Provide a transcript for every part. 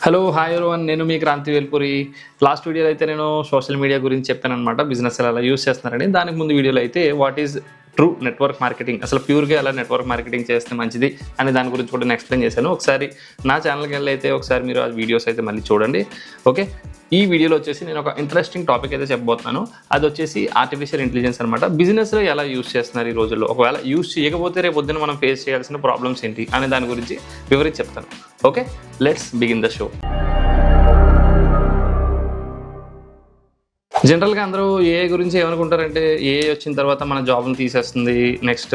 Hello hi everyone, నేను మీ Kranti వేల్పురి. Last వీడియోలో అయితే నేను సోషల్ మీడియా గురించి చెప్పాననమాట. బిజినెస్ ఎలా యూస్ చేస్తున్నారని. దానికి ముందు వీడియోలో అయితే what is true network marketing, అసలు ప్యూర్గా ఎలా నెట్వర్క్ మార్కెటింగ్ చేస్తే మంచిది అనే దాని గురించి కూడా నేను ఎక్స్ప్లెయిన్ చేశాను. ఒకసారి నా ఛానల్కి వెళ్ళి అయితే ఒకసారి మీరు ఆ వీడియోస్ అయితే మళ్ళీ చూడండి. ఓకే, ఈ వీడియోలో వచ్చేసి నేను ఒక ఇంట్రెస్టింగ్ టాపిక్ అయితే చెప్పబోతున్నాను. అది వచ్చేసి ఆర్టిఫిషియల్ ఇంటెలిజెన్స్ అనమాట. బిజినెస్లో ఎలా యూస్ చేస్తున్నారు ఈ రోజుల్లో, ఒకవేళ యూస్ చేయకపోతే రేపు పొద్దున మనం ఫేస్ చేయాల్సిన ప్రాబ్లమ్స్ ఏంటి అనే దాని గురించి వివరించి చెప్తాను. Okay, let's begin the show. జనరల్గా అందరూ ఏఐ గురించి ఏమనుకుంటారంటే, ఏఐ వచ్చిన తర్వాత మన జాబ్ని తీసేస్తుంది, నెక్స్ట్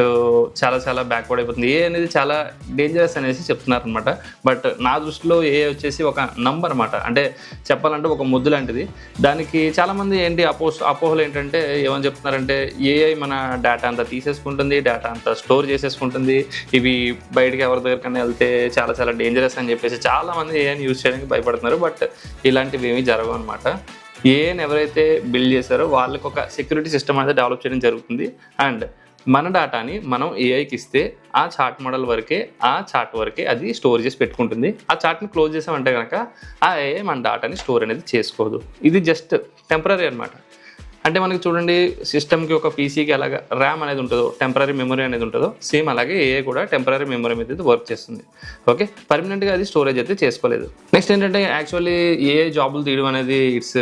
చాలా బ్యాక్వర్డ్ అయిపోతుంది, ఏఐ అనేది చాలా డేంజరస్ అనేసి చెప్తున్నారు అనమాట. బట్ నా దృష్టిలో ఏఐ వచ్చేసి ఒక నంబర్ అనమాట. అంటే చెప్పాలంటే ఒక ముద్దు లాంటిది. దానికి చాలామంది ఏంటి అపోహలు ఏంటంటే ఏమని చెప్తున్నారంటే, ఏఐ మన డేటా అంతా తీసేసుకుంటుంది, డేటా అంతా స్టోర్ చేసేసుకుంటుంది, ఇవి బయటికి ఎవరి దగ్గరికన్నా వెళ్తే చాలా డేంజరస్ అని చెప్పేసి చాలామంది ఏఐని యూజ్ చేయడానికి భయపడుతున్నారు. బట్ ఇలాంటివి ఏమీ జరగవు అనమాట. ఏఐని ఎవరైతే బిల్డ్ చేశారో వాళ్ళకి ఒక సెక్యూరిటీ సిస్టమ్ అనేది డెవలప్ చేయడం జరుగుతుంది. అండ్ మన డేటాని మనం ఏఐకి ఇస్తే ఆ చార్ట్ మోడల్ వరకే, ఆ చార్ట్ వరకే అది స్టోర్ చేసి పెట్టుకుంటుంది. ఆ చార్ట్ని క్లోజ్ చేసామంటే కనుక ఆ ఏఐ మన డేటాని స్టోర్ అనేది చేసుకోదు. ఇది జస్ట్ టెంపరీ అనమాట. అంటే మనకి చూడండి, సిస్టమ్కి ఒక పీసీకి ఎలాగ ర్యామ్ అనేది ఉంటుందో, టెంపరీ మెమరీ అనేది ఉంటుందో, సేమ్ అలాగే ఏఐ కూడా టెంపరీ మెమరీ మీద వర్క్ చేస్తుంది. ఓకే, పర్మనెంట్గా అది స్టోరేజ్ అయితే చేసుకోలేదు. నెక్స్ట్ ఏంటంటే, యాక్చువల్లీ ఏఐ జాబులు తీయడం అనేది ఇట్స్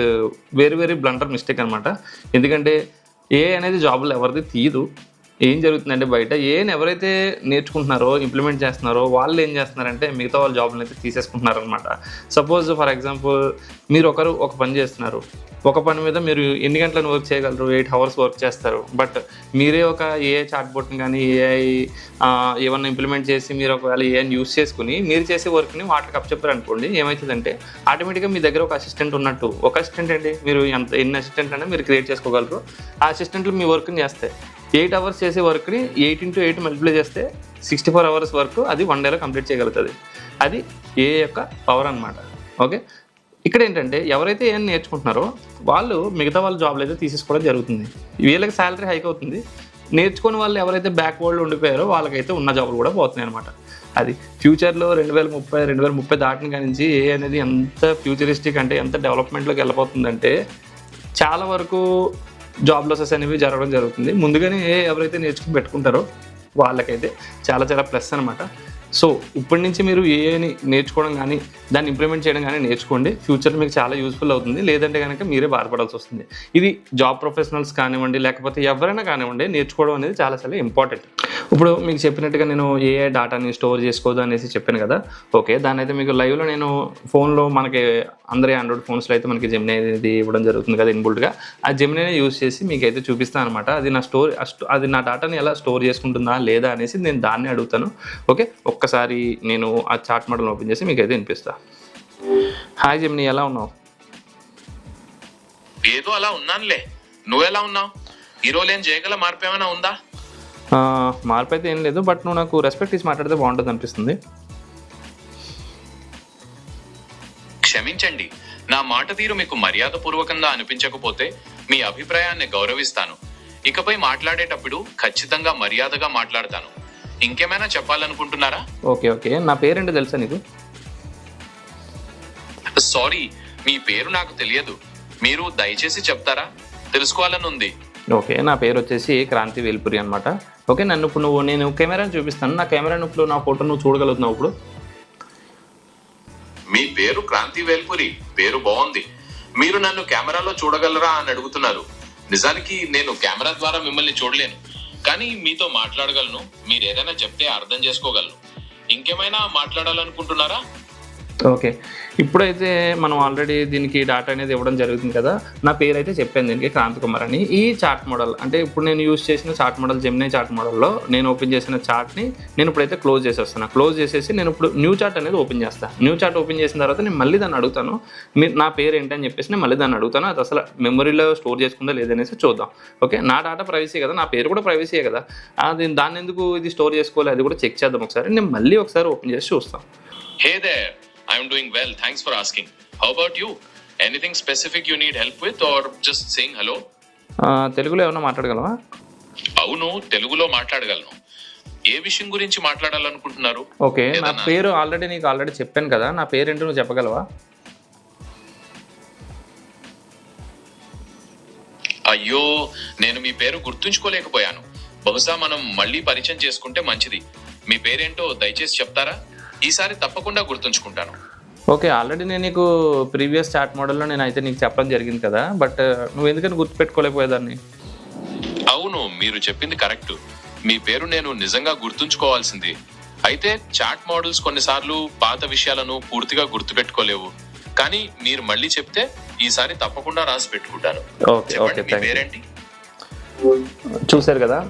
వెరీ బ్లండర్ మిస్టేక్ అనమాట. ఎందుకంటే ఏఐ అనేది జాబులు ఎవరిది తీయదు. ఏం జరుగుతుందంటే, బయట ఏఐని ఎవరైతే నేర్చుకుంటున్నారో, ఇంప్లిమెంట్ చేస్తున్నారో వాళ్ళు ఏం చేస్తున్నారంటే మిగతా వాళ్ళ జాబులను అయితే తీసేసుకుంటున్నారనమాట. సపోజ్ ఫర్ ఎగ్జాంపుల్, మీరు ఒక పని చేస్తున్నారు. ఒక పని మీద మీరు ఎన్ని గంటలను వర్క్ చేయగలరు? 8 hours వర్క్ చేస్తారు. బట్ మీరే ఒక ఏఐ చాట్ బోట్ని కానీ ఏఐ ఏమన్నా ఇంప్లిమెంట్ చేసి మీరు ఒకవేళ ఏఐని యూస్ చేసుకుని మీరు చేసే వర్క్ని వాటికి అప్పచెప్పారు అనుకోండి, ఏమవుతుందంటే ఆటోమేటిక్గా మీ దగ్గర ఒక అసిస్టెంట్ ఉన్నట్టు. ఒక అసిస్టెంట్ ఏంటి, మీరు ఎన్ని అసిస్టెంట్ అంటే మీరు క్రియేట్ చేసుకోగలరు. ఆ అసిస్టెంట్లు మీ వర్క్ని చేస్తాయి. 8 hours చేసే వర్క్ని 8 into 8 మల్టిప్లై చేస్తే 64 hours వర్క్ అది 1 dayలో కంప్లీట్ చేయగలుగుతుంది. అది ఏఐ యొక్క పవర్ అనమాట. ఓకే, ఇక్కడ ఏంటంటే ఎవరైతే ఏం నేర్చుకుంటున్నారో వాళ్ళు మిగతా వాళ్ళ జాబ్లు అయితే తీసేసుకోవడం జరుగుతుంది. వీళ్ళకి శాలరీ హైక్ అవుతుంది. నేర్చుకుని వాళ్ళు ఎవరైతే బ్యాక్వర్డ్లో ఉండిపోయారో వాళ్ళకైతే ఉన్న జాబులు కూడా పోతున్నాయి అనమాట. అది ఫ్యూచర్లో 2030 దాటిన కానించి ఏ అనేది ఎంత ఫ్యూచరిస్టిక్ అంటే ఎంత డెవలప్మెంట్లోకి వెళ్ళిపోతుందంటే చాలా వరకు జాబ్ లాసెస్ అనేవి జరగడం జరుగుతుంది. ముందుగానే ఎవరైతే నేర్చుకుని పెట్టుకుంటారో వాళ్ళకైతే చాలా ప్లస్ అనమాట. సో ఇప్పటి నుంచి మీరు ఏఐని నేర్చుకోవడం కానీ దాన్ని ఇంప్లిమెంట్ చేయడం కానీ నేర్చుకోండి. ఫ్యూచర్లో మీకు చాలా యూస్ఫుల్ అవుతుంది. లేదంటే కనుక మీరే బాధపడాల్సి వస్తుంది. ఇది జాబ్ ప్రొఫెషనల్స్ కానివ్వండి, లేకపోతే ఎవరైనా కానివ్వండి, నేర్చుకోవడం అనేది చాలా ఇంపార్టెంట్. ఇప్పుడు మీకు చెప్పినట్టుగా నేను ఏఐ డేటాని స్టోర్ చేసుకోదు అనేసి చెప్పాను కదా. ఓకే, దాని అయితే మీకు లైవ్లో నేను ఫోన్లో, మనకి అందరి ఆండ్రాయిడ్ ఫోన్స్లో అయితే మనకి జెమినీ అనేది ఇవ్వడం జరుగుతుంది కదా ఇన్బుల్ట్గా. ఆ జెమినీని యూజ్ చేసి మీకు అయితే చూపిస్తాను అనమాట. అది నా డేటాని ఎలా స్టోర్ చేసుకుంటుందా లేదా అనేసి నేను దాన్ని అడుగుతాను. ఓకే, ఒక్కసారి నేను ఆ చార్ట్ మోడల్ ఓపెన్ చేసి మీకు అయితే వినిపిస్తా. హాయ్ జెమినీ, ఎలా ఉన్నావు? ఏదో అలా ఉన్నానులే, నువ్వెలా ఉన్నావు? ఈ రోజు ఏం చేయగల మార్పు ఏమైనా ఉందా? మార్పు అయితే ఏం లేదు, బట్ నువ్వు నాకు రెస్పెక్ట్ ఇచ్చి మాట్లాడితే బాగుంటుంది అనిపిస్తుంది. క్షమించండి, నా మాట తీరు మీకు మర్యాదపూర్వకంగా అనిపించకపోతే మీ అభిప్రాయాన్ని గౌరవిస్తాను. ఇకపై మాట్లాడేటప్పుడు ఖచ్చితంగా మర్యాదగా మాట్లాడతాను. ఇంకేమైనా చెప్పాలనుకుంటున్నారా? ఓకే, నా పేరేంటో తెలుసా నీకు? సారీ, మీ పేరు నాకు తెలియదు. మీరు దయచేసి చెప్తారా? తెలుసుకోవాలని ఉంది. ఓకే, నా పేరు వచ్చేసి క్రాంతి వేల్పురి అనమాట. ఓకే, నేను కెమెరాని చూపిస్తాను. నా కెమెరా ఇప్పుడు నా ఫోటో నువ్వు చూడగలుగుతున్నావు. ఇప్పుడు మీ పేరు క్రాంతి వేల్పురి, పేరు బాగుంది. మీరు నన్ను కెమెరాలో చూడగలరా అని అడుగుతున్నారు. నిజానికి నేను కెమెరా ద్వారా మిమ్మల్ని చూడలేను, కానీ మీతో మాట్లాడగలను. మీరు ఏదైనా చెప్తే అర్థం చేసుకోగలను. ఇంకేమైనా మాట్లాడాలనుకుంటున్నారా? ఓకే, ఇప్పుడైతే మనం ఆల్రెడీ దీనికి డేటా అనేది ఇవ్వడం జరుగుతుంది కదా. నా పేరు అయితే చెప్పాను దీనికి, క్రాంతి కుమార్ అని. ఈ చార్ట్ మోడల్ అంటే ఇప్పుడు నేను యూజ్ చేసిన చార్ట్ మోడల్ జెమినీ చార్ట్ మోడల్లో నేను ఓపెన్ చేసిన చార్ట్ని నేను ఇప్పుడైతే క్లోజ్ చేసేస్తాను. క్లోజ్ చేసేసి నేను ఇప్పుడు న్యూ చార్ట్ అనేది ఓపెన్ చేస్తాను. న్యూ చార్ట్ ఓపెన్ చేసిన తర్వాత నేను మళ్ళీ దాన్ని అడుగుతాను, నా పేరు ఏంటని చెప్పేసి నేను మళ్ళీ దాన్ని అడుగుతాను. అది అసలు మెమరీలో స్టోర్ చేసుకుందా లేదనేసి చూద్దాం. ఓకే, నా డేటా ప్రైవసీ కదా, నా పేరు కూడా ప్రైవసీయే కదా, దాన్ని ఎందుకు ఇది స్టోర్ చేసుకోవాలి అది కూడా చెక్ చేద్దాం ఒకసారి. నేను మళ్ళీ ఒకసారి ఓపెన్ చేసి చూస్తాను. హే there, I'm doing well. Thanks for asking. How about you? Anything specific you need help with or just saying hello? తెలుగులో ఏమన్నా మాట్లాడగలవా? అవును, తెలుగులో మాట్లాడగలను. ఏ విషయం గురించి మాట్లాడాలనుకుంటున్నారు? ఓకే, నా పేరు నీకు ఆల్రెడీ చెప్పాను కదా, నా పేరేంటో నువ్వు చెప్పగలవా? అయ్యో, నేను మీ పేరు గుర్తుంచుకోలేకపోయాను. బహుశా మనం మళ్ళీ పరిచయం చేసుకుంటే మంచిది. మీ పేరేంటో దయచేసి చెప్తారా? ఈసారి తప్పకుండా గుర్తుంచుకుంటాను. ఓకే, ఆల్రెడీ నేను నీకు ప్రీవియస్ చాట్ మోడల్లో నేను అయితే నీకు చెప్పడం జరిగింది కదా, బట్ నువ్వు ఎందుకని గుర్తుపెట్టుకోలేకపోయేదాన్ని? అవును, మీరు చెప్పింది కరెక్ట్. మీ పేరు నేను నిజంగా గుర్తుంచుకోవాల్సింది. అయితే చాట్ మోడల్స్ కొన్నిసార్లు పాత విషయాలను పూర్తిగా గుర్తుపెట్టుకోలేవు. కానీ మీరు మళ్ళీ చెప్తే ఈసారి తప్పకుండా రాసి పెట్టుకుంటాను. చెప్పండి, మీ పేరేంటి? చూసారు కదా,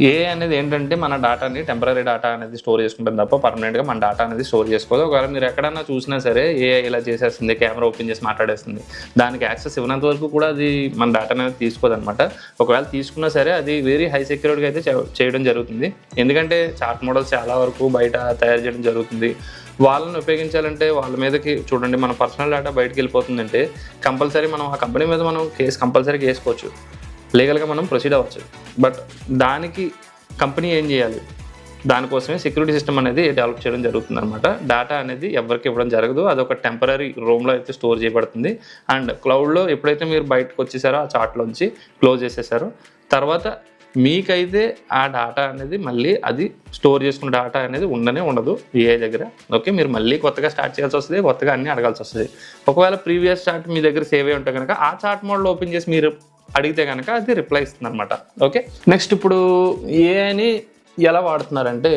ఏ అనేది ఏంటంటే మన డేటాని టెంపరీ డేటా అనేది స్టోర్ చేసుకుంటాం తప్ప పర్మనెంట్గా మన డేటా అనేది స్టోర్ చేసుకోదు. ఒకవేళ మీరు ఎక్కడన్నా చూసినా సరే ఏ ఇలా చేసేస్తుంది, కెమెరా ఓపెన్ చేసి మాట్లాడేస్తుంది, దానికి యాక్సెస్ ఇవ్వనంత వరకు కూడా అది మన డేటా అనేది తీసుకోదన్నమాట. ఒకవేళ తీసుకున్నా సరే అది వెరీ హై సెక్యూరిటీగా అయితే చేయడం జరుగుతుంది. ఎందుకంటే చాట్ మోడల్స్ చాలా వరకు బయట తయారు చేయడం జరుగుతుంది. వాళ్ళని ఉపయోగించాలంటే వాళ్ళ మీదకి చూడండి, మన పర్సనల్ డేటా బయటకు వెళ్ళిపోతుందంటే కంపల్సరీ మనం ఆ కంపెనీ మీద మనం కంపల్సరీగా వేసుకోవచ్చు, లీగల్గా మనం ప్రొసీడ్ అవ్వచ్చు. బట్ దానికి కంపెనీ ఏం చేయాలి, దానికోసమే సెక్యూరిటీ సిస్టమ్ అనేది డెవలప్ చేయడం జరుగుతుంది అనమాట. డేటా అనేది ఎవరికి ఇవ్వడం జరగదు, అదొక టెంపరీ రూమ్లో అయితే స్టోర్ చేయబడుతుంది. అండ్ క్లౌడ్లో ఎప్పుడైతే మీరు బయటకు వచ్చేసారో ఆ చాట్లోంచి క్లోజ్ చేసేసారో తర్వాత మీకైతే ఆ డేటా అనేది మళ్ళీ అది స్టోర్ చేసుకున్న డేటా అనేది ఉండదు ఏ దగ్గర. ఓకే, మీరు మళ్ళీ కొత్తగా స్టార్ట్ చేయాల్సి వస్తుంది, కొత్తగా అన్నీ అడగాల్సి వస్తుంది. ఒకవేళ ప్రీవియస్ చాట్ మీ దగ్గర సేవ్ అయి ఉంటే కనుక ఆ చాట్ మోడ్లో ఓపెన్ చేసి మీరు అడిగితే కనుక అది రిప్లై ఇస్తుంది అనమాట. ఓకే, నెక్స్ట్ ఇప్పుడు ఏఐని ఎలా వాడుతున్నారంటే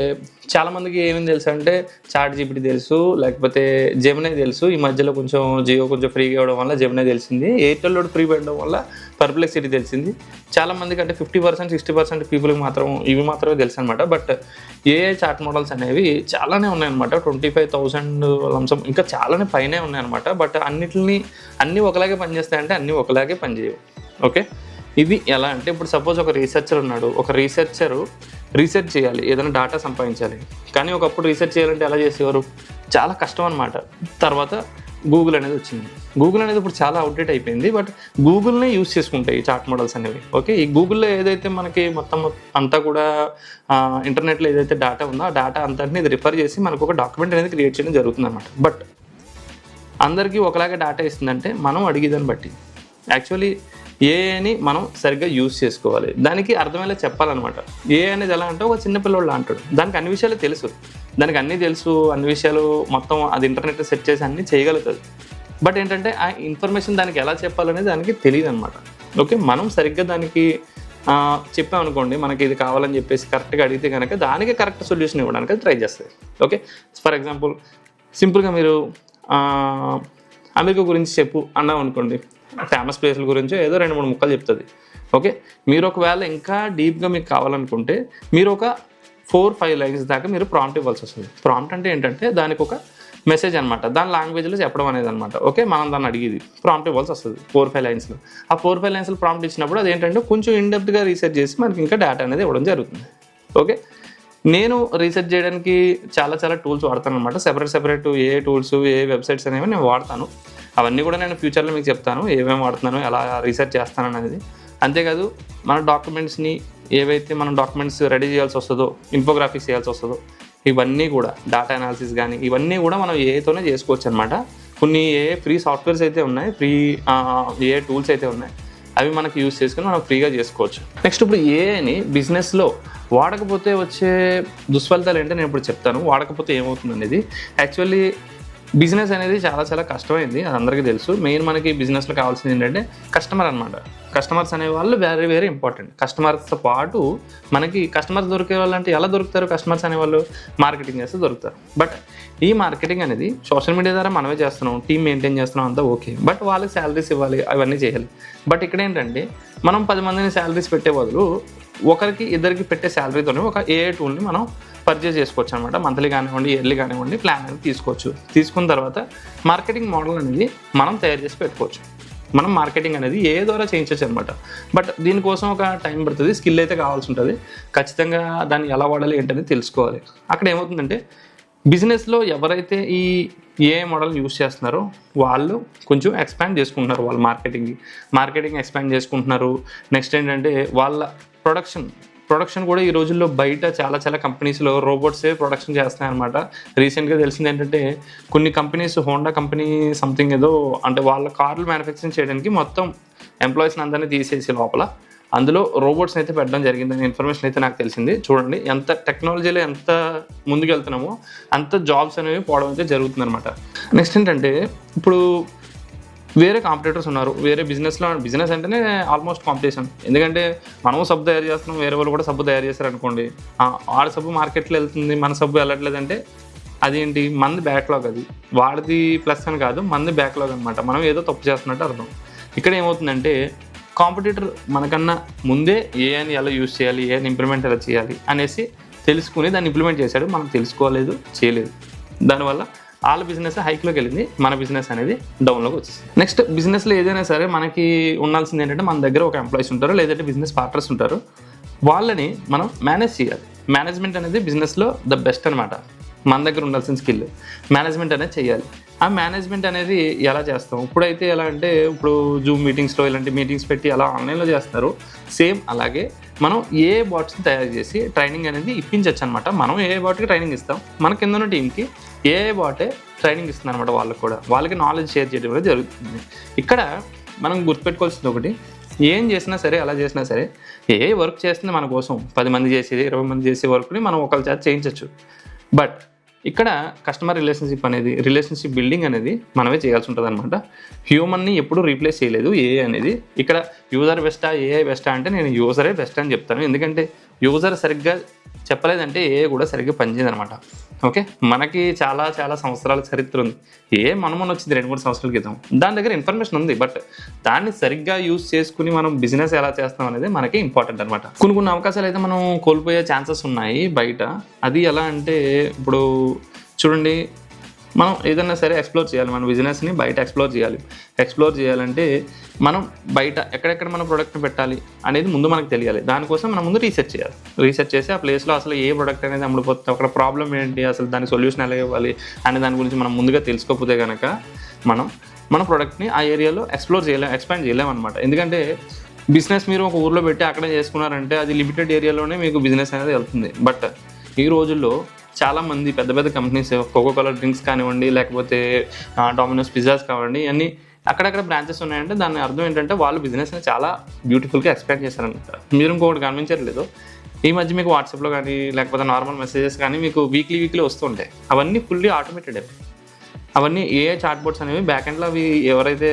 చాలామందికి ఏమేమి తెలుసు అంటే చాట్ జీపీటీ తెలుసు, లేకపోతే జెమినీ తెలుసు. ఈ మధ్యలో కొంచెం జియో కొంచెం ఫ్రీగా ఇవ్వడం వల్ల జెమినీ తెలిసింది, ఎయిర్టెల్ ఫ్రీ పెట్టడం వల్ల పర్ప్లెక్సిటీ తెలిసింది. చాలామందికి అంటే 50% 60% పీపుల్కి మాత్రం ఇవి మాత్రమే తెలుసు అనమాట. బట్ ఏఐ చాట్ మోడల్స్ అనేవి చాలానే ఉన్నాయన్నమాట. 25,000 లంసం ఇంకా చాలానే పైనే ఉన్నాయన్నమాట. బట్ అన్నీ ఒకలాగే పనిచేస్తాయంటే అన్నీ ఒకలాగే పనిచేయవు. ఓకే, ఇది ఎలా అంటే ఇప్పుడు సపోజ్ ఒక రీసెర్చర్ ఉన్నాడు, ఒక రీసెర్చ్ చేయాలి, ఏదైనా డేటా సంపాదించాలి. కానీ ఒకప్పుడు రీసెర్చ్ చేయాలంటే ఎలా చేసేవారు, చాలా కష్టం అనమాట. తర్వాత గూగుల్ అనేది వచ్చింది. గూగుల్ అనేది ఇప్పుడు చాలా అవుట్డేట్ అయిపోయింది. బట్ గూగుల్నే యూజ్ చేసుకుంటాయి ఈ చాట్ మోడల్స్ అనేవి. ఓకే, ఈ గూగుల్లో ఏదైతే మనకి మొత్తం అంతా కూడా ఇంటర్నెట్లో ఏదైతే డేటా ఉందో ఆ డేటా అంతటిని ఇది రిఫర్ చేసి మనకు ఒక డాక్యుమెంట్ అనేది క్రియేట్ చేయడం జరుగుతుంది అనమాట. బట్ అందరికీ ఒకలాగే డేటా ఇస్తుందంటే మనం అడిగేదాన్ని బట్టి యాక్చువల్లీ ఏఐని మనం సరిగ్గా యూజ్ చేసుకోవాలి, దానికి అర్థమయ్యేలా చెప్పాలన్నమాట. ఏఐ అనేది ఎలా అంటే ఒక చిన్న పిల్లోళ్ళు అంటాడు, దానికి అన్ని విషయాలు తెలుసు, దానికి అన్నీ తెలుసు, అన్ని విషయాలు మొత్తం అది ఇంటర్నెట్ సెట్ చేసి అన్నీ చేయగలుగుతుంది. బట్ ఏంటంటే ఆ ఇన్ఫర్మేషన్ దానికి ఎలా చెప్పాలనేది దానికి తెలియదు అనమాట. ఓకే, మనం సరిగ్గా దానికి చెప్పామనుకోండి, మనకి ఇది కావాలని చెప్పేసి కరెక్ట్గా అడిగితే కనుక దానికి కరెక్ట్ సొల్యూషన్ ఇవ్వడానికి అది ట్రై చేస్తుంది. ఓకే, ఫర్ ఎగ్జాంపుల్ సింపుల్గా మీరు అమెరికా గురించి చెప్పు అన్నాం అనుకోండి, ఫేమస్ ప్లేస్ల గురించి ఏదో 2-3 ముక్కలు చెప్తుంది. ఓకే, మీరు ఒకవేళ ఇంకా డీప్గా మీకు కావాలనుకుంటే మీరు ఒక 4-5 లైన్స్ దాకా మీరు ప్రాంప్ట్ ఇవ్వాల్సి వస్తుంది. ప్రాంప్ట్ అంటే ఏంటంటే దానికి ఒక మెసేజ్ అనమాట, దాని లాంగ్వేజ్లో చెప్పడం అనేది అనమాట. ఓకే, మనం దాన్ని అడిగేది ప్రాంప్ట్ ఇవ్వాల్సి వస్తుంది 4-5 లైన్స్లో. ఆ 4-5 లైన్స్లో ప్రాంప్ట్ ఇచ్చినప్పుడు అది ఏంటంటే కొంచెం ఇన్డెప్త్గా రీసెర్చ్ చేసి మనకి ఇంకా డేటా అనేది ఇవ్వడం జరుగుతుంది. ఓకే, నేను రీసెర్చ్ చేయడానికి చాలా టూల్స్ వాడతాను అనమాట. సెపరేట్ ఏ టూల్స్ ఏ వెబ్సైట్స్ అనేవి నేను వాడతాను. అవన్నీ కూడా నేను ఫ్యూచర్లో మీకు చెప్తాను ఏమేమి వాడుతున్నాను, ఎలా రీసెర్చ్ చేస్తాను అనేది. అంతేకాదు మన డాక్యుమెంట్స్ని ఏవైతే మనం డాక్యుమెంట్స్ రెడీ చేయాల్సి వస్తుందో, ఇన్ఫోగ్రాఫిక్స్ చేయాల్సి వస్తుందో, ఇవన్నీ కూడా డేటా అనాలిసిస్ కానీ ఇవన్నీ కూడా మనం ఏఐతోనే చేసుకోవచ్చు అనమాట. కొన్ని ఫ్రీ సాఫ్ట్వేర్స్ అయితే ఉన్నాయి, ఫ్రీ ఏ టూల్స్ అయితే ఉన్నాయి, అవి మనకి యూజ్ చేసుకుని మనం ఫ్రీగా చేసుకోవచ్చు. నెక్స్ట్ ఇప్పుడు ఏఐని బిజినెస్లో వాడకపోతే వచ్చే దుష్ఫలితాలు ఏంటో నేను ఇప్పుడు చెప్తాను. వాడకపోతే ఏమవుతుంది అనేది యాక్చువల్లీ బిజినెస్ అనేది చాలా కష్టమైంది, అది అందరికీ తెలుసు. మెయిన్ మనకి బిజినెస్లో కావాల్సింది ఏంటంటే కస్టమర్ అనమాట. కస్టమర్స్ అనేవాళ్ళు వెరీ ఇంపార్టెంట్. కస్టమర్స్తో పాటు మనకి కస్టమర్స్ దొరికే వాళ్ళంటే ఎలా దొరుకుతారు, కస్టమర్స్ అనేవాళ్ళు మార్కెటింగ్ చేస్తే దొరుకుతారు. బట్ ఈ మార్కెటింగ్ అనేది సోషల్ మీడియా ద్వారా మనమే చేస్తున్నాం, టీమ్ మెయింటైన్ చేస్తున్నాం, అంతా ఓకే. బట్ వాళ్ళకి శాలరీస్ ఇవ్వాలి, అవన్నీ చేయాలి. బట్ ఇక్కడ ఏంటంటే మనం 10 మందిని శాలరీస్ పెట్టే బదులు ఒకరికి ఇద్దరికి పెట్టే శాలరీతోనే ఒక ఏఐ టూల్ని మనం పర్చేజ్ చేసుకోవచ్చు అనమాట. మంత్లీ కానివ్వండి, ఇయర్లీ కానివ్వండి, ప్లాన్ అనేది తీసుకోవచ్చు. తీసుకున్న తర్వాత మార్కెటింగ్ మోడల్ అనేది మనం తయారు చేసి పెట్టుకోవచ్చు. మనం మార్కెటింగ్ అనేది ఏ ద్వారా చేయించవచ్చు అనమాట. బట్ దీనికోసం ఒక టైం పడుతుంది, స్కిల్ అయితే కావాల్సి ఉంటుంది. ఖచ్చితంగా దాన్ని ఎలా వాడాలి ఏంటనేది తెలుసుకోవాలి. అక్కడ ఏమవుతుందంటే బిజినెస్లో ఎవరైతే ఈ ఏఐ మోడల్ యూస్ చేస్తున్నారో వాళ్ళు కొంచెం ఎక్స్పాండ్ చేసుకుంటున్నారు, వాళ్ళ మార్కెటింగ్ ఎక్స్పాండ్ చేసుకుంటున్నారు. నెక్స్ట్ ఏంటంటే వాళ్ళ ప్రొడక్షన్ ప్రొడక్షన్ కూడా ఈ రోజుల్లో బయట చాలా చాలా కంపెనీస్లో రోబోట్సే ప్రొడక్షన్ చేస్తున్నాయి అనమాట. రీసెంట్గా తెలిసింది ఏంటంటే కొన్ని కంపెనీస్, హోండా కంపెనీ సంథింగ్ ఏదో, అంటే వాళ్ళ కార్లు మ్యానుఫ్యాక్చరింగ్ చేయడానికి మొత్తం ఎంప్లాయీస్ని అందరినీ తీసేసి లోపల అందులో రోబోట్స్ని అయితే పెట్టడం జరిగిందనే ఇన్ఫర్మేషన్ అయితే నాకు తెలిసింది. చూడండి ఎంత టెక్నాలజీలో ఎంత ముందుకు వెళ్తున్నామో అంత జాబ్స్ అనేవి పోవడం అయితే జరుగుతుందన్నమాట. నెక్స్ట్ ఏంటంటే ఇప్పుడు వేరే కాంపిటేటర్స్ ఉన్నారు. వేరే బిజినెస్ అంటేనే ఆల్మోస్ట్ కాంపిటీషన్. ఎందుకంటే మనం సబ్బు తయారు చేస్తున్నాం, వేరే వాళ్ళు కూడా సబ్బు తయారు చేస్తారు అనుకోండి, ఆడ సబ్బు మార్కెట్లో వెళ్తుంది, మన సబ్బు వెళ్ళట్లేదంటే అదేంటి, మనది బ్యాక్లాగ్. అది వాడిది ప్లస్ అని కాదు, మనది బ్యాక్లాగ్ అనమాట. మనం ఏదో తప్పు చేస్తున్నట్టు అర్థం. ఇక్కడ ఏమవుతుందంటే కాంపిటీటర్ మనకన్నా ముందే ఏఐని ఎలా యూజ్ చేయాలి, ఏఐని ఇంప్లిమెంట్ ఎలా చేయాలి అనేసి తెలుసుకుని దాన్ని ఇంప్లిమెంట్ చేశాడు. మనం తెలుసుకోలేదు, చేయలేదు. దానివల్ల వాళ్ళ బిజినెస్ హైక్లోకి వెళ్ళింది, మన బిజినెస్ అనేది డౌన్లోకి వచ్చేసింది. నెక్స్ట్ బిజినెస్లో ఏదైనా సరే మనకి ఉండాల్సింది ఏంటంటే మన దగ్గర ఒక ఎంప్లాయీస్ ఉంటారు, లేదంటే బిజినెస్ పార్ట్నర్స్ ఉంటారు. వాళ్ళని మనం మేనేజ్ చేయాలి. మేనేజ్మెంట్ అనేది బిజినెస్లో ద బెస్ట్ అనమాట. మన దగ్గర ఉండాల్సిన స్కిల్ మేనేజ్మెంట్ అనేది చేయాలి. ఆ మేనేజ్మెంట్ అనేది ఎలా చేస్తాం? ఇప్పుడైతే ఎలా అంటే ఇప్పుడు జూమ్ మీటింగ్స్లో ఇలాంటి మీటింగ్స్ పెట్టి అలా ఆన్లైన్లో చేస్తారు. సేమ్ అలాగే మనం ఏ బాట్స్ని తయారు చేసి ట్రైనింగ్ అనేది ఇప్పించవచ్చు అనమాట. మనం ఏ బాట్కి ట్రైనింగ్ ఇస్తాం, మన కింద ఉన్న టీంకి ఏ బాటే ట్రైనింగ్ ఇస్తుంది అనమాట. వాళ్ళకి కూడా వాళ్ళకి నాలెడ్జ్ షేర్ చేయడం అనేది జరుగుతుంది. ఇక్కడ మనం గుర్తుపెట్టుకోవాల్సింది ఒకటి, ఏం చేసినా సరే అలా చేసినా సరే ఏ వర్క్ చేస్తుంది మన కోసం 10 మంది చేసేది 20 మంది చేసే వర్క్ని మనం ఒకరి చేత చేయించవచ్చు. బట్ ఇక్కడ కస్టమర్ రిలేషన్షిప్ బిల్డింగ్ అనేది మనమే చేయాల్సి ఉంటుంది అనమాట. హ్యూమన్ని ఎప్పుడూ రీప్లేస్ చేయలేదు ఏఐ అనేది. ఇక్కడ యూజర్ బెస్టా ఏఐ బెస్టా అంటే నేను యూజరే బెస్ట్ అని చెప్తాను. ఎందుకంటే యూజర్ సరిగ్గా చెప్పలేదంటే ఏఐ కూడా సరిగ్గా పనిచేయదు అనమాట. ఓకే, మనకి చాలా చాలా సంవత్సరాల చరిత్ర ఉంది. మనం వచ్చింది 2-3 సంవత్సరాల క్రితం. దాని దగ్గర ఇన్ఫర్మేషన్ ఉంది, బట్ దాన్ని సరిగ్గా యూజ్ చేసుకుని మనం బిజినెస్ ఎలా చేస్తాం అనేది మనకి ఇంపార్టెంట్ అనమాట. కొన్ని అవకాశాలు అయితే మనం కోల్పోయే ఛాన్సెస్ ఉన్నాయి బయట. అది ఎలా అంటే ఇప్పుడు చూడండి, మనం ఏదైనా సరే ఎక్స్ప్లోర్ చేయాలి, మన బిజినెస్ని బయట ఎక్స్ప్లోర్ చేయాలంటే మనం బయట ఎక్కడెక్కడ మన ప్రోడక్ట్ని పెట్టాలి అనేది ముందు మనకు తెలియాలి. దానికోసం మనం ముందు రీసెర్చ్ చేసి ఆ ప్లేస్లో అసలు ఏ ప్రోడక్ట్ అనేది అమ్ముడిపోతుంది, అక్కడ ప్రాబ్లం ఏంటి, అసలు దానికి సొల్యూషన్ ఎలా ఇవ్వాలి అనే దాని గురించి మనం ముందుగా తెలుసుకోకపోతే కనుక మనం మన ప్రోడక్ట్ని ఆ ఏరియాలో ఎక్స్పాండ్ చేయలేం అనమాట. ఎందుకంటే బిజినెస్ మీరు ఒక ఊర్లో పెట్టి అక్కడే చేసుకున్నారంటే అది లిమిటెడ్ ఏరియాలోనే మీకు బిజినెస్ అనేది వెళ్తుంది. బట్ ఈ రోజుల్లో చాలామంది పెద్ద పెద్ద కంపెనీస్, కోకోకోలా డ్రింక్స్ కానివ్వండి, లేకపోతే డామినోస్ పిజ్జాస్ కానివ్వండి, అన్నీ అక్కడక్కడ బ్రాంచెస్ ఉన్నాయంటే దాని అర్థం ఏంటంటే వాళ్ళు బిజినెస్ని చాలా బ్యూటిఫుల్గా ఎక్స్పాండ్ చేశారనమాట. మీరు ఇంకొకటి గమనించట్లేదు, ఈ మధ్య మీకు వాట్సాప్లో కానీ లేకపోతే నార్మల్ మెసేజెస్ కానీ మీకు వీక్లీ వస్తుంటాయి. అవన్నీ ఫుల్లీ ఆటోమేటెడ్. అవన్నీ ఏఐ చాట్ బోట్స్ అనేవి బ్యాక్ ఎండ్లో అవి ఎవరైతే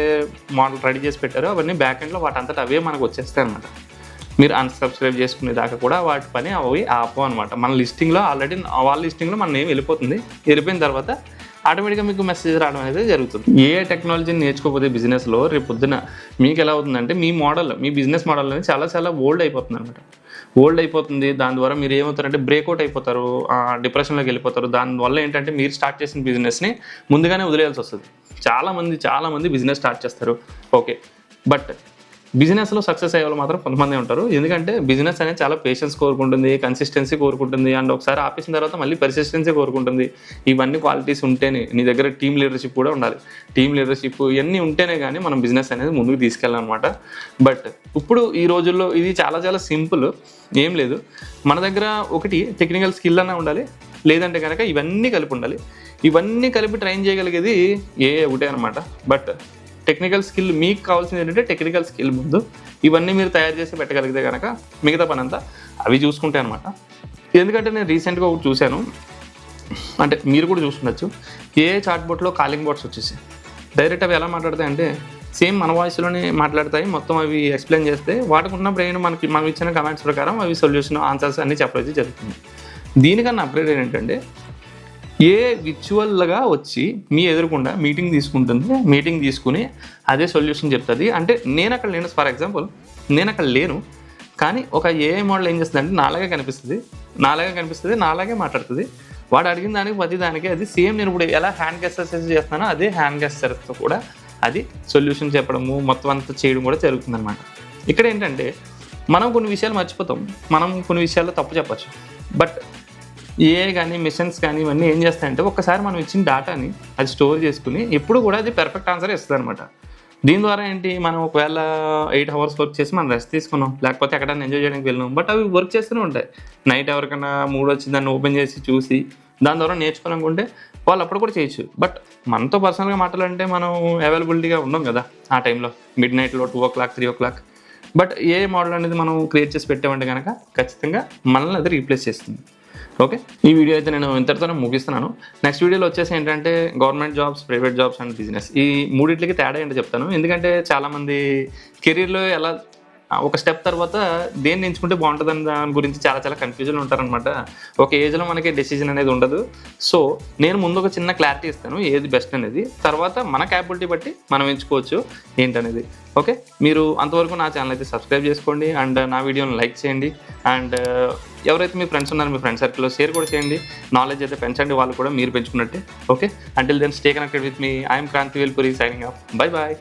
మోడల్ రెడీ చేసి పెట్టారో అవన్నీ బ్యాక్ ఎండ్లో వాటంతట అవే మనకు వచ్చేస్తాయి అనమాట. మీరు అన్సబ్స్క్రైబ్ చేసుకునే దాకా కూడా వాటి పని అవి ఆపవు అనమాట. మన లిస్టింగ్లో ఆల్రెడీ వాళ్ళ లిస్టింగ్లో మన నేమ్ వెళ్ళిపోయిన తర్వాత ఆటోమేటిక్గా మీకు మెసేజ్ రావడం అనేది జరుగుతుంది. ఏ టెక్నాలజీని నేర్చుకోకపోతే బిజినెస్లో రేపు పొద్దున మీకు ఎలా అవుతుందంటే మీ బిజినెస్ మోడల్ అనేది చాలా చాలా ఓల్డ్ అయిపోతుంది. దాని ద్వారా మీరు ఏమవుతారంటే బ్రేక్అవుట్ అయిపోతారు, డిప్రెషన్లోకి వెళ్ళిపోతారు. దానివల్ల ఏంటంటే మీరు స్టార్ట్ చేసిన బిజినెస్ని ముందుగానే వదిలేయాల్సి వస్తుంది. చాలామంది బిజినెస్ స్టార్ట్ చేస్తారు, ఓకే, బట్ బిజినెస్లో సక్సెస్ అయ్యే వాళ్ళు మాత్రం కొంతమంది ఉంటారు. ఎందుకంటే బిజినెస్ అనేది చాలా పేషెన్స్ కోరుకుంటుంది, కన్సిస్టెన్సీ కోరుకుంటుంది, అండ్ ఒకసారి ఆపేసిన తర్వాత మళ్ళీ పర్సిస్టెన్సీ కోరుకుంటుంది. ఇవన్నీ క్వాలిటీస్ ఉంటేనే నీ దగ్గర టీమ్ లీడర్షిప్ కూడా ఉండాలి. టీమ్ లీడర్షిప్ ఇవన్నీ ఉంటేనే కానీ మనం బిజినెస్ అనేది ముందుకు తీసుకెళ్ళాలన్నమాట. బట్ ఇప్పుడు ఈ రోజుల్లో ఇది చాలా చాలా సింపుల్, ఏం లేదు. మన దగ్గర ఒకటి టెక్నికల్ స్కిల్ అన్న ఉండాలి, లేదంటే కనుక ఇవన్నీ కలిపి ఉండాలి. ఇవన్నీ కలిపి ట్రైన్ చేయగలిగేది ఒకటే అనమాట. బట్ టెక్నికల్ స్కిల్ మీకు కావాల్సింది ఏంటంటే టెక్నికల్ స్కిల్ ముందు ఇవన్నీ మీరు తయారు చేసి పెట్టగలిగితే కనుక మిగతా పని అంతా అవి చూసుకుంటాయి అనమాట. ఎందుకంటే నేను రీసెంట్గా ఒకటి చూశాను, అంటే మీరు కూడా చూసుకుండొచ్చు. చాట్ బోట్లో కాలింగ్ బోట్స్ వచ్చేసి డైరెక్ట్ అవి ఎలా మాట్లాడతాయి అంటే సేమ్ మన వాయిస్లోనే మాట్లాడతాయి. మొత్తం అవి ఎక్స్ప్లెయిన్ చేస్తే వాటికి ఉన్న బ్రెయిన్ మనం ఇచ్చిన కమెంట్స్ ప్రకారం అవి సొల్యూషన్ ఆన్సర్స్ అన్నీ చెప్పడం జరుగుతుంది. దీనికన్నా అప్గ్రేడ్ ఏంటంటే విర్చువల్గా వచ్చి మీ ఎదురుకుండా మీటింగ్ తీసుకుని అదే సొల్యూషన్ చెప్తుంది. అంటే నేను అక్కడ లేను, ఫర్ ఎగ్జాంపుల్ నేను అక్కడ లేను, కానీ ఒక ఏఐ మోడల్ ఏం చేస్తుంది అంటే నాలాగే కనిపిస్తుంది, నాలాగే మాట్లాడుతుంది. వాడు అడిగిన దానికి ప్రతి దానికి అది సేమ్. నేను ఇప్పుడు ఎలా హ్యాండ్ గెస్చర్స్ చేస్తానో అదే హ్యాండ్ గెస్చర్తో కూడా అది సొల్యూషన్ చెప్పడము మొత్తం అంతా చేయడం కూడా జరుగుతుంది అనమాట. ఇక్కడ ఏంటంటే మనం కొన్ని విషయాలు మర్చిపోతాం, మనం కొన్ని విషయాల్లో తప్పు చెప్పచ్చు. బట్ ఏఐ కానీ మిషన్స్ కానీ ఇవన్నీ ఏం చేస్తాయంటే ఒక్కసారి మనం ఇచ్చిన డేటాని అది స్టోర్ చేసుకుని ఎప్పుడు కూడా అది పర్ఫెక్ట్ ఆన్సర్ ఇస్తుంది అనమాట. దీని ద్వారా ఏంటి, మనం ఒకవేళ 8 అవర్స్ వర్క్ చేసి మనం రెస్ట్ తీసుకున్నాం, లేకపోతే ఎక్కడైనా ఎంజాయ్ చేయడానికి వెళ్ళినాం, బట్ అవి వర్క్ చేస్తూనే ఉంటాయి. నైట్ ఎవరికైనా మూడ్ వచ్చి దాన్ని ఓపెన్ చేసి చూసి దాని ద్వారా నేర్చుకోవాలనుకుంటే వాళ్ళు అప్పుడు కూడా చేయొచ్చు. బట్ మనతో పర్సనల్గా మాట్లాడాలంటే మనం అవైలబిలిటీగా ఉన్నాం కదా ఆ టైంలో, మిడ్ నైట్లో 2 o'clock 3 o'clock. But A model అనేది మనం క్రియేట్ చేసి పెట్టామంటే కనుక ఖచ్చితంగా మనల్ని అది రీప్లేస్ చేస్తుంది. ఓకే, ఈ వీడియో అయితే నేను ఇంతటితోనే ముగిస్తున్నాను. నెక్స్ట్ వీడియోలో వచ్చేసి ఏంటంటే government jobs, private jobs and business, ఈ మూడింటికి తేడా ఏంటో చెప్తాను. ఎందుకంటే చాలామంది కెరీర్లో ఎలా ఒక స్టెప్ తర్వాత దేన్ని ఎంచుకుంటే బాగుంటుందని దాని గురించి చాలా కన్ఫ్యూజన్ ఉంటారనమాట. ఒక ఏజ్లో మనకి డెసిజన్ అనేది ఉండదు. సో నేను ముందు ఒక చిన్న క్లారిటీ ఇస్తాను ఏది బెస్ట్ అనేది, తర్వాత మన క్యాపబిలిటీ బట్టి మనం ఎంచుకోవచ్చు ఏంటనేది. ఓకే, మీరు అంతవరకు నా ఛానల్ అయితే సబ్స్క్రైబ్ చేసుకోండి అండ్ నా వీడియోని లైక్ చేయండి. అండ్ ఎవరైతే మీ ఫ్రెండ్స్ ఉన్నారో మీ ఫ్రెండ్ సర్కిల్లో షేర్ కూడా చేయండి. నాలెడ్జ్ అయితే పెంచండి, వాళ్ళు కూడా మీరు పెంచుకున్నట్టే. Okay, until then stay connected with me. I'm Kranthi Velpuri signing off. Bye bye.